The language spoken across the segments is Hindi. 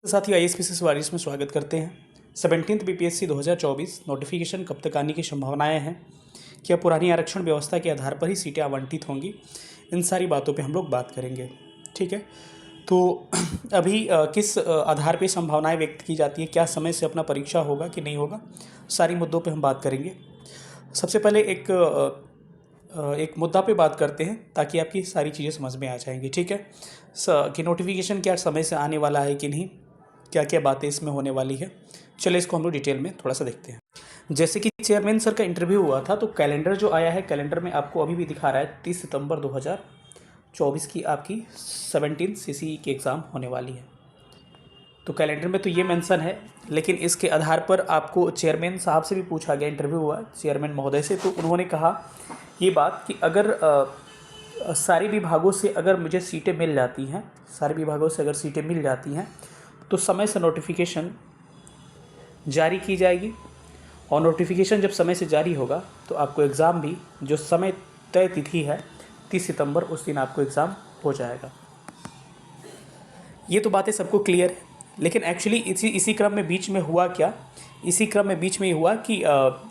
साथ ही आईएएस वारिस में स्वागत करते हैं। 17th बीपीएससी 2024 नोटिफिकेशन कब तक आने की संभावनाएं हैं? क्या पुरानी आरक्षण व्यवस्था के आधार पर ही सीटें आवंटित होंगी? इन सारी बातों पे हम लोग बात करेंगे। ठीक है, तो अभी किस आधार पे संभावनाएं व्यक्त की जाती है, क्या समय से अपना परीक्षा होगा कि नहीं होगा, सारी मुद्दों पे हम बात करेंगे। सबसे पहले एक मुद्दा पे बात करते हैं ताकि आपकी सारी चीज़ें समझ में आ जाएंगी। ठीक है, कि नोटिफिकेशन क्या समय से आने वाला है कि नहीं, क्या क्या बातें इसमें होने वाली है। चलिए इसको हम लोग डिटेल में थोड़ा सा देखते हैं। जैसे कि चेयरमैन सर का इंटरव्यू हुआ था, तो कैलेंडर जो आया है, कैलेंडर में आपको अभी भी दिखा रहा है 30 सितंबर 2024 की आपकी 17 सीसीई की एग्ज़ाम होने वाली है। तो कैलेंडर में तो ये मेंशन है, लेकिन इसके आधार पर आपको चेयरमैन साहब से भी पूछा गया, इंटरव्यू हुआ चेयरमैन महोदय से, तो उन्होंने कहा ये बात कि अगर सारे विभागों से अगर मुझे सीटें मिल जाती हैं, सारे विभागों से अगर सीटें मिल जाती हैं तो समय से नोटिफिकेशन जारी की जाएगी। और नोटिफिकेशन जब समय से जारी होगा तो आपको एग्ज़ाम भी जो समय तय तिथि है 30 सितंबर, उस दिन आपको एग्ज़ाम हो जाएगा। ये तो बातें सबको क्लियर है, लेकिन एक्चुअली इसी क्रम में बीच में हुआ क्या, इसी क्रम में बीच में ये हुआ कि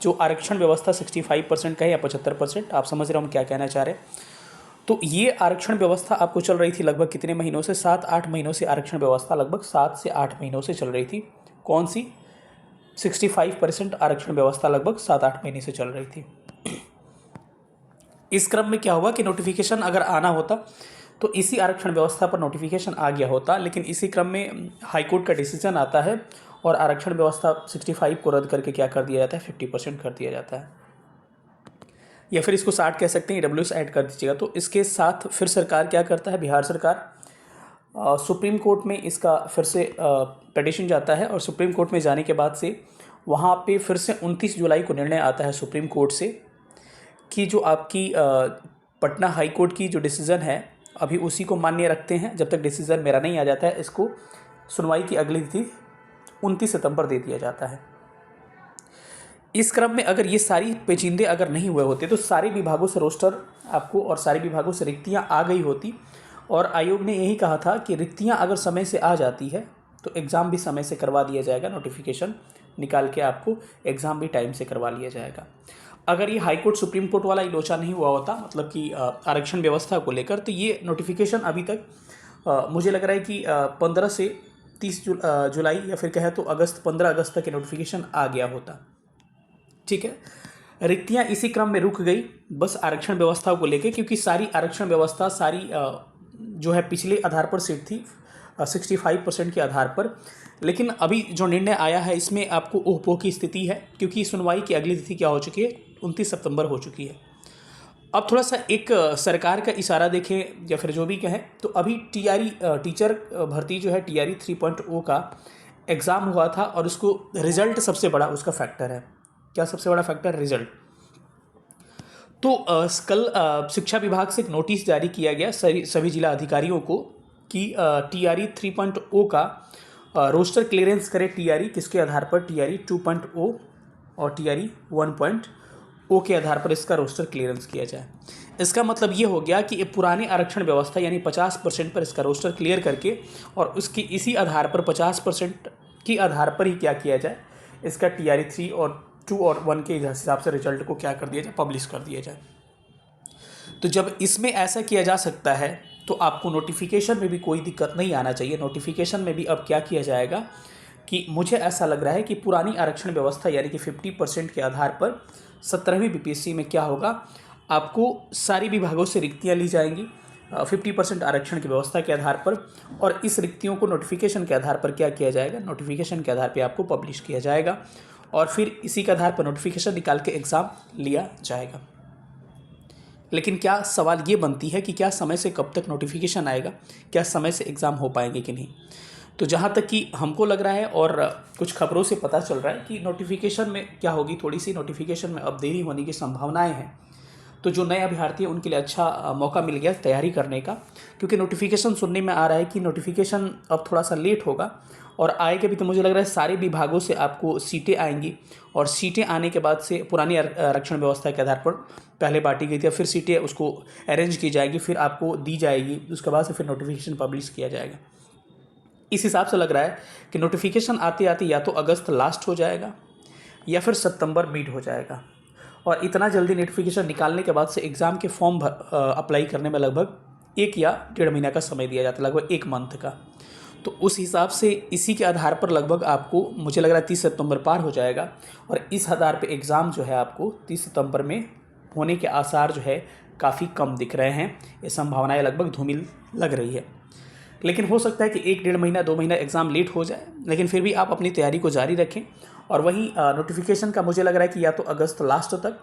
जो आरक्षण व्यवस्था 65% का है या 75%, आप समझ रहे हो हम क्या कहना चाह रहे हैं। तो ये आरक्षण व्यवस्था आपको चल रही थी लगभग कितने महीनों से, 7-8 महीनों से आरक्षण व्यवस्था लगभग 7 से 8 महीनों से चल रही थी। कौन सी 65% आरक्षण व्यवस्था लगभग 7-8 महीने से चल रही थी। इस क्रम में क्या हुआ कि नोटिफिकेशन अगर आना होता तो इसी आरक्षण व्यवस्था पर नोटिफिकेशन आ गया होता, लेकिन इसी क्रम में हाईकोर्ट का डिसीजन आता है और आरक्षण व्यवस्था 65 को रद्द करके क्या कर दिया जाता है, 50% कर दिया जाता है, या फिर इसको 60 कह सकते हैं, डब्ल्यूएस ऐड कर दीजिएगा। तो इसके साथ फिर सरकार क्या करता है, बिहार सरकार सुप्रीम कोर्ट में इसका फिर से पिटीशन जाता है, और सुप्रीम कोर्ट में जाने के बाद से वहाँ पे फिर से 29 जुलाई को निर्णय आता है सुप्रीम कोर्ट से कि जो आपकी पटना हाई कोर्ट की जो डिसीज़न है अभी उसी को मान्य रखते हैं। जब तक डिसीज़न मेरा नहीं आ जाता है, इसको सुनवाई की अगली तिथि 29 सितंबर दे दिया जाता है। इस क्रम में अगर ये सारी पेचीदे अगर नहीं हुए होते तो सारे विभागों से रोस्टर आपको और सारे विभागों से रिक्तियाँ आ गई होती, और आयोग ने यही कहा था कि रिक्तियाँ अगर समय से आ जाती है तो एग्ज़ाम भी समय से करवा दिया जाएगा, नोटिफिकेशन निकाल के आपको एग्ज़ाम भी टाइम से करवा लिया जाएगा। अगर ये हाई कोर्ट सुप्रीम कोर्ट वाला लोचा नहीं हुआ होता, मतलब कि आरक्षण व्यवस्था को लेकर, तो ये नोटिफिकेशन अभी तक मुझे लग रहा है कि 15 से 30 जुलाई या फिर कहे तो 15 अगस्त तक के नोटिफिकेशन आ गया होता। ठीक है, रिक्तियाँ इसी क्रम में रुक गई बस आरक्षण व्यवस्था को लेके, क्योंकि सारी आरक्षण व्यवस्था सारी जो है पिछले आधार पर सीट थी 65% के आधार पर। लेकिन अभी जो निर्णय आया है इसमें आपको ओहपो की स्थिति है, क्योंकि सुनवाई की अगली तिथि क्या हो चुकी है, 29 सितंबर हो चुकी है। अब थोड़ा सा एक सरकार का इशारा देखें या फिर जो भी कहें, तो अभी टीचर भर्ती जो है TRE 3.0 का एग्ज़ाम हुआ था, और उसको रिज़ल्ट सबसे बड़ा उसका फैक्टर है। क्या सबसे बड़ा फैक्टर? रिज़ल्ट। तो कल शिक्षा विभाग से एक नोटिस जारी किया गया सभी जिला अधिकारियों को कि TRE 3.0 का रोस्टर क्लियरेंस करे। TRE किसके आधार पर? TRE 2.0 और TRE 1.0 के आधार पर इसका रोस्टर क्लियरेंस किया जाए। इसका मतलब ये हो गया कि ये पुराने आरक्षण व्यवस्था यानी 50% पर इसका रोस्टर क्लियर करके, और उसकी इसी आधार पर 50% के आधार पर ही क्या किया जाए, इसका TRE 3 और 2 और 1 के हिसाब से रिजल्ट को क्या कर दिया जाए, पब्लिश कर दिया जाए। तो जब इसमें ऐसा किया जा सकता है तो आपको नोटिफिकेशन में भी कोई दिक्कत नहीं आना चाहिए। नोटिफिकेशन में भी अब क्या किया जाएगा कि मुझे ऐसा लग रहा है कि पुरानी आरक्षण व्यवस्था यानी कि 50% के आधार पर 17वीं बीपीएससी में क्या होगा, आपको सारी विभागों से रिक्तियाँ ली जाएंगी 50% आरक्षण की व्यवस्था के आधार पर, और इस रिक्तियों को नोटिफिकेशन के आधार पर क्या किया जाएगा, नोटिफिकेशन के आधार पर आपको पब्लिश किया जाएगा, और फिर इसी के आधार पर नोटिफिकेशन निकाल के एग्ज़ाम लिया जाएगा। लेकिन क्या सवाल ये बनती है कि क्या समय से कब तक नोटिफिकेशन आएगा, क्या समय से एग्ज़ाम हो पाएंगे कि नहीं। तो जहाँ तक कि हमको लग रहा है और कुछ खबरों से पता चल रहा है कि नोटिफिकेशन में क्या होगी, थोड़ी सी नोटिफिकेशन में अब देरी होने की संभावनाएं हैं। तो जो नए अभ्यर्थी हैं उनके लिए अच्छा मौका मिल गया तैयारी करने का, क्योंकि नोटिफिकेशन सुनने में आ रहा है कि नोटिफिकेशन अब थोड़ा सा लेट होगा, और आएगा भी तो मुझे लग रहा है सारे विभागों से आपको सीटें आएंगी, और सीटें आने के बाद से पुरानी आरक्षण व्यवस्था के आधार पर पहले बांटी गई थी, फिर सीटें उसको अरेंज की जाएगी, फिर आपको दी जाएगी, उसके बाद से फिर नोटिफिकेशन पब्लिश किया जाएगा। इस हिसाब से लग रहा है कि नोटिफिकेशन आते आते या तो अगस्त लास्ट हो जाएगा या फिर सितंबर मिड हो जाएगा। और इतना जल्दी नोटिफिकेशन निकालने के बाद से एग्ज़ाम के फॉर्म अप्लाई करने में लगभग 1 या 1.5 महीना का समय दिया जाता है, लगभग 1 मंथ का। तो उस हिसाब से इसी के आधार पर लगभग आपको, मुझे लग रहा है 30 सितंबर पार हो जाएगा और इस आधार पे एग्ज़ाम जो है आपको 30 सितंबर में होने के आसार जो है काफ़ी कम दिख रहे हैं। ये संभावनाएं लगभग धूमिल लग रही है। लेकिन हो सकता है कि 1-1.5 महीना 2 महीना एग्ज़ाम लेट हो जाए, लेकिन फिर भी आप अपनी तैयारी को जारी रखें। और वहीं नोटिफिकेशन का मुझे लग रहा है कि या तो अगस्त लास्ट तक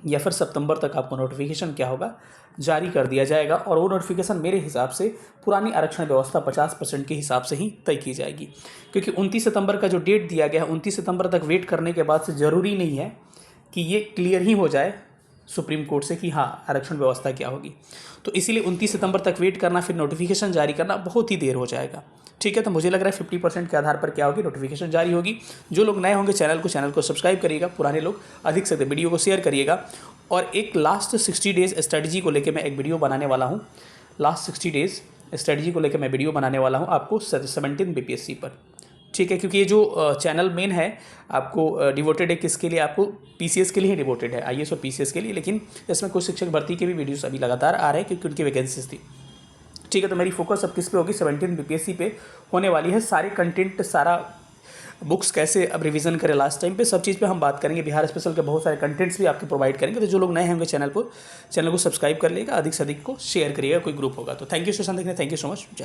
या फिर सितंबर तक आपको नोटिफिकेशन क्या होगा जारी कर दिया जाएगा। और वो नोटिफिकेशन मेरे हिसाब से पुरानी आरक्षण व्यवस्था 50% के हिसाब से ही तय की जाएगी, क्योंकि 29 सितंबर का जो डेट दिया गया है 29 सितंबर तक वेट करने के बाद से ज़रूरी नहीं है कि ये क्लियर ही हो जाए सुप्रीम कोर्ट से कि हाँ आरक्षण व्यवस्था क्या होगी। तो इसीलिए 29 सितंबर तक वेट करना, फिर नोटिफिकेशन जारी करना बहुत ही देर हो जाएगा। ठीक है, तो मुझे लग रहा है 50% के आधार पर क्या होगी, नोटिफिकेशन जारी होगी। जो लोग नए होंगे चैनल को सब्सक्राइब करिएगा, पुराने लोग अधिक से अधिक वीडियो को शेयर करिएगा। और एक लास्ट 60 डेज़ स्ट्रेटजी को लेकर मैं एक वीडियो बनाने वाला हूँ। लास्ट 60 डेज़ स्ट्रेटजी को लेकर मैं वीडियो बनाने वाला हूँ आपको 17 BPSC पर। ठीक है, क्योंकि ये जो चैनल मेन है आपको डिवोटेड है किसके लिए, आपको PCS के लिए ही डिवोटेड है, IAS और PCS के लिए। लेकिन इसमें कुछ शिक्षक भर्ती के भी वीडियोस अभी लगातार आ रहे हैं क्योंकि उनकी वैकेंसीज थी। ठीक है, तो मेरी फोकस अब किस पे होगी, 17 BPSC पे होने वाली है। सारे कंटेंट, सारा बुक्स कैसे अब रिवीजन करें लास्ट टाइम पे, सब चीज़ पे हम बात करेंगे। बिहार स्पेशल के बहुत सारे कंटेंट्स भी आपको प्रोवाइड करेंगे। तो जो लोग नए होंगे चैनल को सब्सक्राइब कर लेगा, अधिक से अधिक को शेयर करिएगा, कोई ग्रुप होगा तो। थैंक यू सेशन देखने, थैंक यू सो मच।